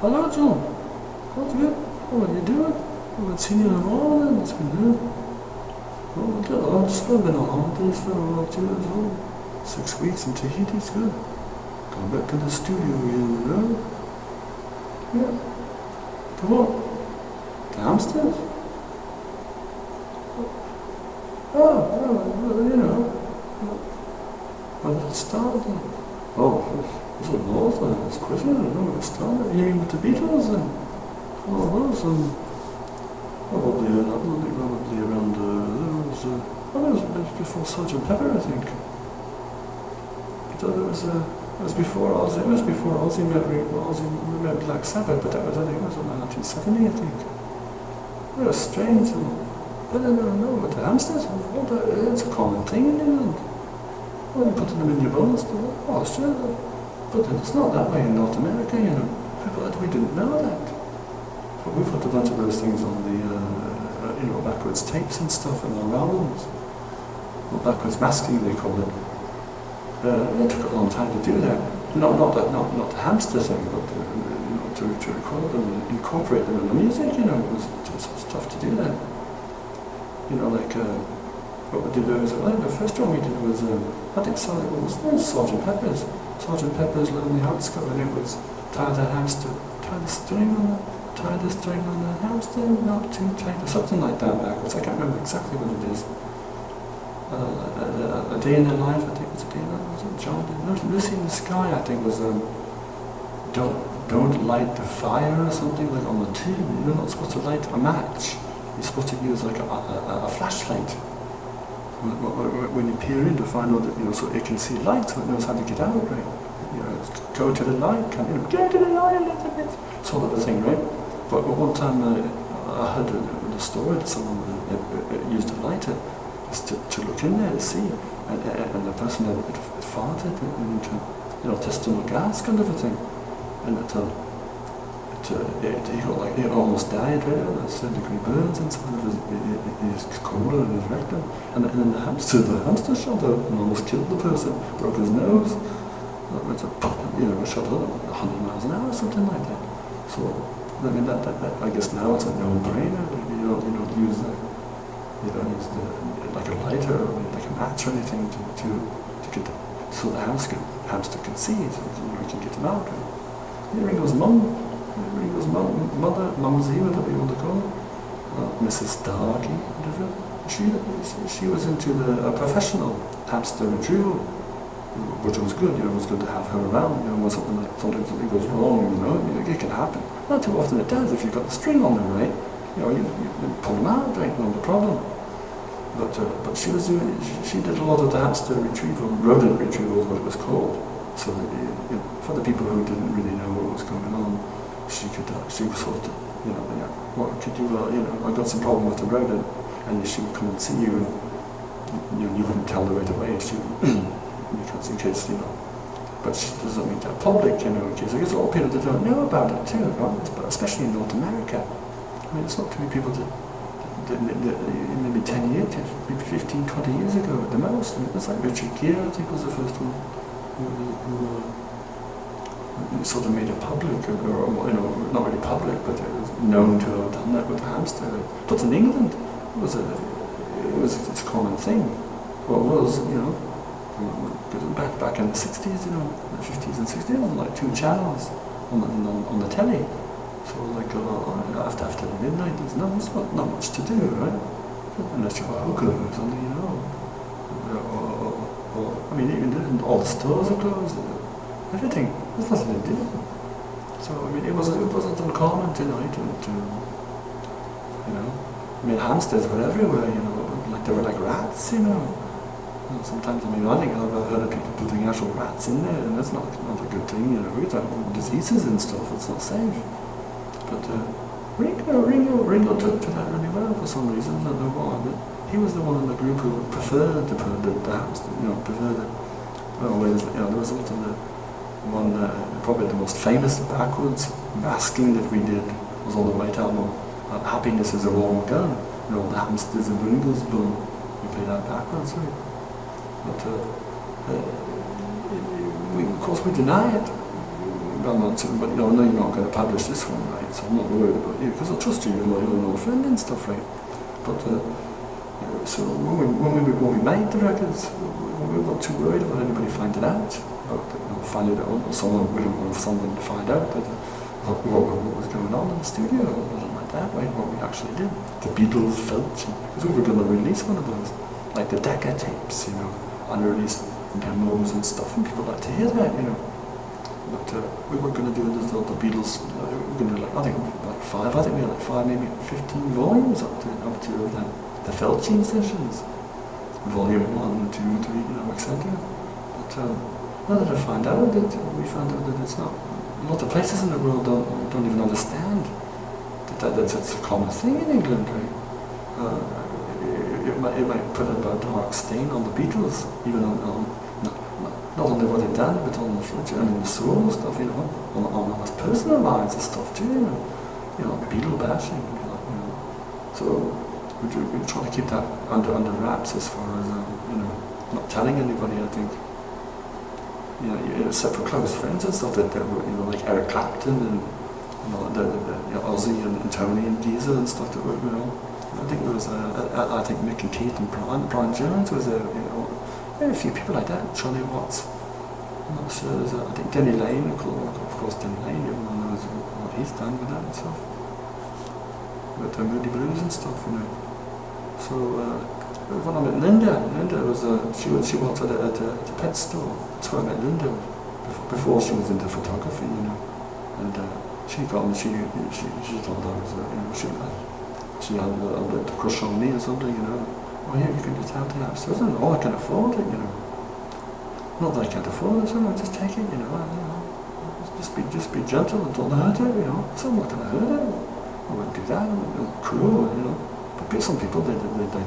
Hello, John. How's good? What are you doing? I haven't seen you in a while then. It's been good. I've just been on holidays for a while too as well. 6 weeks in Tahiti, it's good. Going back to the studio again, you know? Yeah. To what? To Hampstead? Oh, well, you know. When did it start? Oh, it was north, it's Christmas, I don't know when it started. You mean with the Beatles and all those? Probably around, it was before Sergeant Pepper, I think. But it was before Ozzy met Black Sabbath, but I think it was in 1970, I think. It was strange. I don't know, but the hamsters, it's a common thing in England. Well, you're putting them in your bones, oh, sure. But it's not that way in North America, you know. We didn't know that. But we put a bunch of those things on the, backwards tapes and stuff in our albums. Well, backwards masking, they call it. It took a long time to do that. Not the hamster thing, but to record them and incorporate them in the music, you know. It was tough to do that. You know, like, what we did was, I think the first one we did was, I think it was Sergeant Pepper's. Sergeant Pepper's Lonely Hearts Club, and it was tie the string on the hamster, not too tight, or something like that backwards. I can't remember exactly what it is. A Day in the Life, I think it was A Day in the Life, was it John? Lucy in the Sky, I think was, don't light the fire or something, like on the tube. You're not supposed to light a match. You're supposed to use like a flashlight when you peer in to find out that, so it can see light, so it knows how to get out, right? Go to the light, go to the light a little bit, sort of a thing, right? But one time I heard the story that someone used a lighter just to look in there to see, and the person had farted into intestinal gas kind of a thing, and he almost died, right? It was 3rd-degree burns inside of his colon and his rectum, and then the hamster shot out and almost killed the person, broke his nose. It shot out 100 miles an hour or something like that. So, I mean, that I guess now it's a no-brainer. You don't use like a lighter or like a match or anything to get so the hamster can see it, so you can get him out. Right? Here Ringo's mother, Mumsy, whatever you want to call her, Mrs. Starkey, whatever. She was into a professional hamster retrieval, which was good. It was good to have her around. When something goes wrong, it can happen. Not too often it does if you've got the string on there, right? You pull them out, right? No problem. But she did a lot of the hamster retrieval, rodent retrieval is what it was called. So that, for the people who didn't really know what was going on, she was sort of, what could you, I got some problem with the rodent, and she would come and see you, and you wouldn't tell her right away. Because in case, but she doesn't make that public, in case there's a lot of people that don't know about it too, right? But especially in North America. I mean, it's not too many people that maybe 10 years, maybe 15, 20 years ago at the most. I mean, it's like Richard Gere, I think, was the first one who sort of made it public, or not really public, but it was known to have done that with the hamster. But in England, it's a common thing. Well, it was, back in the 60s, the 50s and 60s, there was like 2 channels on the telly. So like after the midnight, there's not much to do, right? Unless you're a hooker or something, I mean, even all the stores are closed. Everything. There's nothing to do. So I mean, it wasn't uncommon to I mean, hamsters were everywhere. Like they were like rats, Sometimes, I think I've heard of people putting actual rats in there, and that's not a good thing, We get diseases and stuff, it's not safe. But Ringo took to that really well for some reason, I don't know why, but he was the one in the group who preferred the hamster, there was also the one, probably the most famous backwards masking that we did was on the White Album, Happiness is a Warm Gun, the hamsters in Ringo's bone, we played that backwards, right? But of course we deny it. but you know, I know you're not going to publish this one, right? So I'm not worried about you, because I trust you, you're an old friend and stuff, right? But so when we made the records, we were not too worried about anybody finding out. Finding out, or someone, we don't want someone to find out that what was going on in the studio, or something like that, right? What we actually did. The Beatles, Felching, because we were going to release one of those, like the Decca tapes, you know, unreleased demos and stuff, and people like to hear that, you know. But we were going to do the Beatles. We were going to do I think we had 5, maybe 15 volumes up to the Felching sessions, volume 1, 2, 3, you know, etc. But now that we found out that it's not. A lot of places in the world don't even understand that it's a common thing in England, right? It might put a dark stain on the Beatles, even on not only what they've done, but on the soul stuff, you know, on us personal lives and stuff too, you know, Beatle bashing, you know. So we try to keep that under wraps as far as you know, not telling anybody. I think, you know, except for close friends and stuff that were, you know, like Eric Clapton and you know, the Ozzy and Tony and Geezer and stuff that were, you know. I think there was I think Mick and Keith and Brian Jones was you know. A few people like that, Johnny Watts. I'm not sure. I think Denny Lane, of course, Denny Lane. Everyone knows what he's done with that and stuff. With the Moody Blues and stuff, you know. So when I met Linda was she worked at a pet store. That's where I met Linda before she was into photography, you know. And she got me. She thought I was, you know, she had a crush on me or something, you know. Oh yeah, you can just have the apps. So I don't know, I can afford it, you know. Not that I can't afford it, so I'll just take it, you know. Just be gentle and don't hurt it, you know. So I'm not going to hurt it. I wouldn't do that. I'm cruel, you know. But some people, they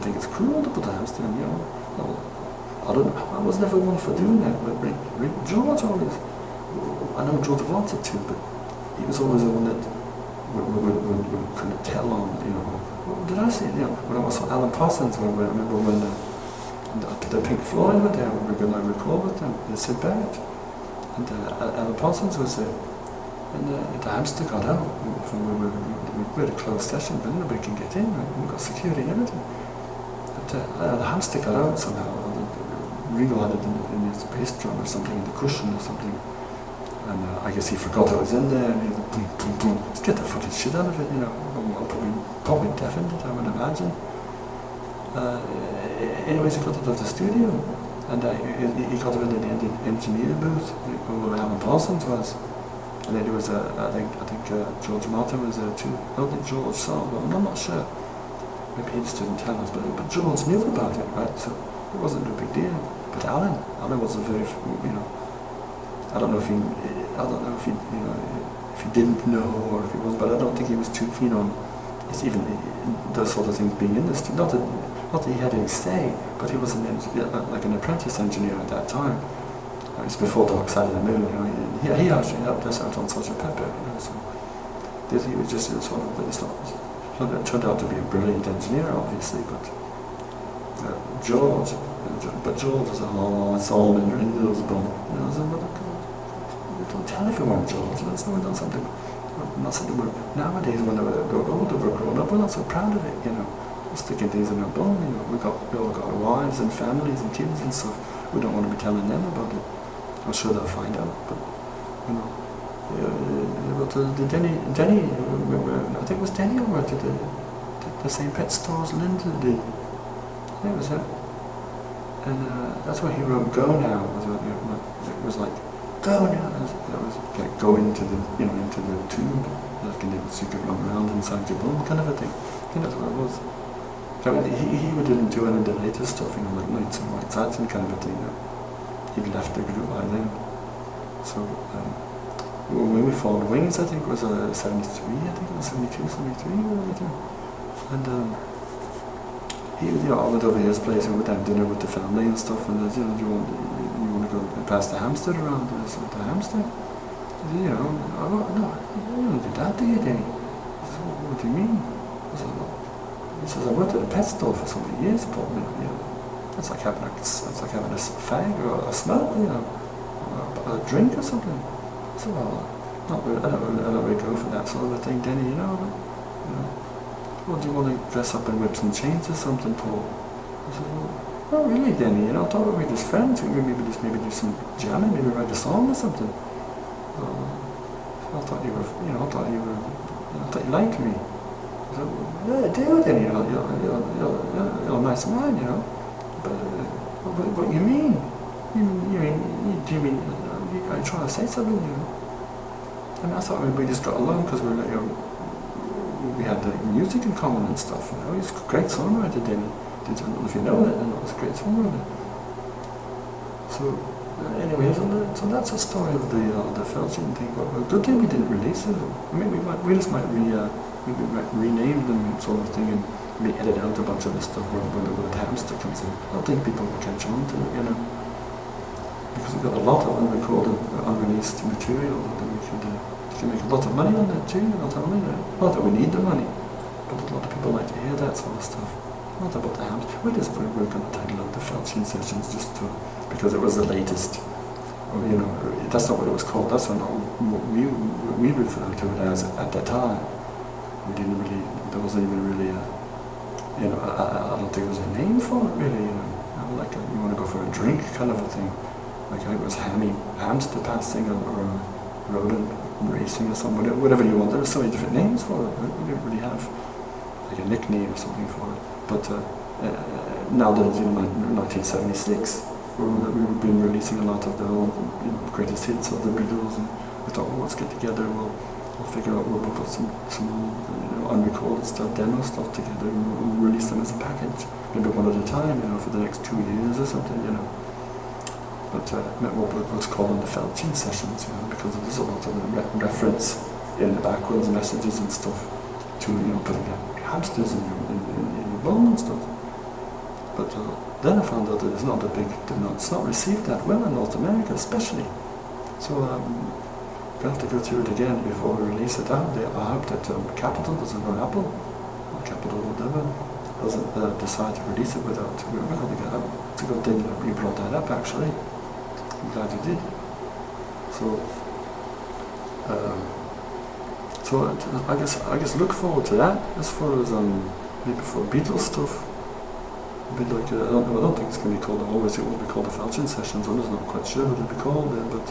think it's cruel to put the house down, you know. No, I don't know. I was never one for doing that. But George always, I know George wanted to, but he was always the one that would kind of tell on, you know. Did I see, you know, when I saw Alan Parsons, I remember when the Pink Floyd were there, we were going to record with them, Sid Barrett. And Alan Parsons was there, and the hamster got out. We had a closed session, but nobody can get in, right? We got security and everything. But the hamster got out somehow. Ringo had it in his bass drum or something, in the cushion or something. And I guess he forgot I was in there, and he was boom, boom, boom. Let's get the fucking shit out of it, you know. Probably deafened it, I would imagine. Anyways, he got out of the studio, and he got into the engineer booth, where Alan Parsons was. And then there was I think George Martin was there too. I don't think George saw, but I'm not sure. Maybe he just didn't tell us, but George knew about it, right? So it wasn't a big deal. But Alan wasn't very, you know. I don't know if he, you know, if he didn't know or if he was, but I don't think he was too keen on even those sort of things being in the studio. Not that he had any say, but he was like an apprentice engineer at that time. It was before Dark Side of the Moon, you know. He actually helped us out on Sgt. Pepper, you know. So he was just sort of, it turned out to be a brilliant engineer, obviously, but George was it's all in Ringo's bone, you know. So, don't tell everyone, George. That's not something we're, nowadays when we're older, we're grown up, we're not so proud of it, you know. We're sticking things in our bone, you know. We all got our wives and families and kids and stuff. We don't want to be telling them about it. I'm sure they'll find out, but, you know. But the Denny, I think it was Denny who worked at the same pet store as Linda did. It was that. And that's why he wrote Go Now. It was like, go now. That was like go into the, you know, into the tube, like so you could run around inside your bum, kind of a thing. I think that's what it was. I mean, he didn't do any of the later stuff, you know, like Nights and White Satin kind of a thing. You know. He'd left the group by then. So when we formed Wings, I think it was 73. I think it was 72, 73 or anything. And he, you know, I went over his place and we'd have dinner with the family and stuff. And you know, you want to go pass the hamster around? The hamster? You know, no, you don't do that, do you, Danny? I said, what do you mean? I said, well, he says, I worked at a pet store for so many years, Paul. You know, it's like having a fag or a smoke, you know, or a drink or something. I said, well, I don't really go for that sort of a thing, Denny, you know. Well, do you want to dress up in whips and chains or something, Paul? I said, well, not really, Denny, you know, I thought we'd be just friends, maybe do some jamming, maybe write a song or something. I thought you were, I thought you liked me. I said, well, yeah, I do, Denny, you're a nice man, you know. But what you mean? Do you mean, are you trying to say something, you know? I mean, I thought we just got along because we had music in common and stuff, you know. He's a great songwriter, Denny. I don't know if you know that, he's a great songwriter. So, anyway, so that's the story of the Felching thing. But good thing we didn't release it. I mean, we just might rename them sort of thing and maybe edit out a bunch of the stuff when the word hamster comes in. I don't think people will catch on to it, you know. Because we've got a lot of unrecorded, unreleased material that we can make a lot of money on that too, not only that. Not that we need the money, but a lot of people like to hear that sort of stuff. Not about the hamster. We're going to title it the Felching Sessions just because it was the latest. Or, you know, that's not what it was called. That's not what we referred to it as at that time. We didn't really, there wasn't even really I don't think there was a name for it really, you know. Like you want to go for a drink kind of a thing. Like it was hamster passing or rodent racing or something, whatever you want. There were so many different names for it. We didn't really have like a nickname or something for it. But now that it's in 1976, we've been releasing a lot of the old, greatest hits of the Beatles, and we thought, well, let's get together. We'll figure out. We'll put some unrecorded stuff, demo stuff together, and we'll release them as a package, maybe one at a time, for the next 2 years or something, But what's called the Felching Sessions, because there's a lot of reference in the backwards messages and stuff to putting hamsters in your bone and stuff. But then I found out that it's not received that well in North America, especially. So we'll have to go through it again before we release it out. I hope that Capitol doesn't, or Apple, or Capitol, whatever, doesn't decide to release it without. We're going to get out. It's a good thing that you brought that up, actually. I'm glad you did. So I guess look forward to that. As far as maybe for Beatles stuff, a bit like I don't think it's going to be called. Always it will be called the Felching Sessions. I'm just not quite sure what it'll be called then, but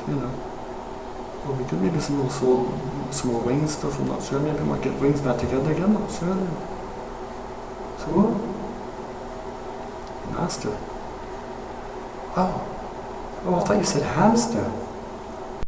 well, we could maybe some more Wings stuff. I'm not sure. Maybe we might get Wings back together again. I'm not sure then. So what? Master. Oh, I thought you said hamster.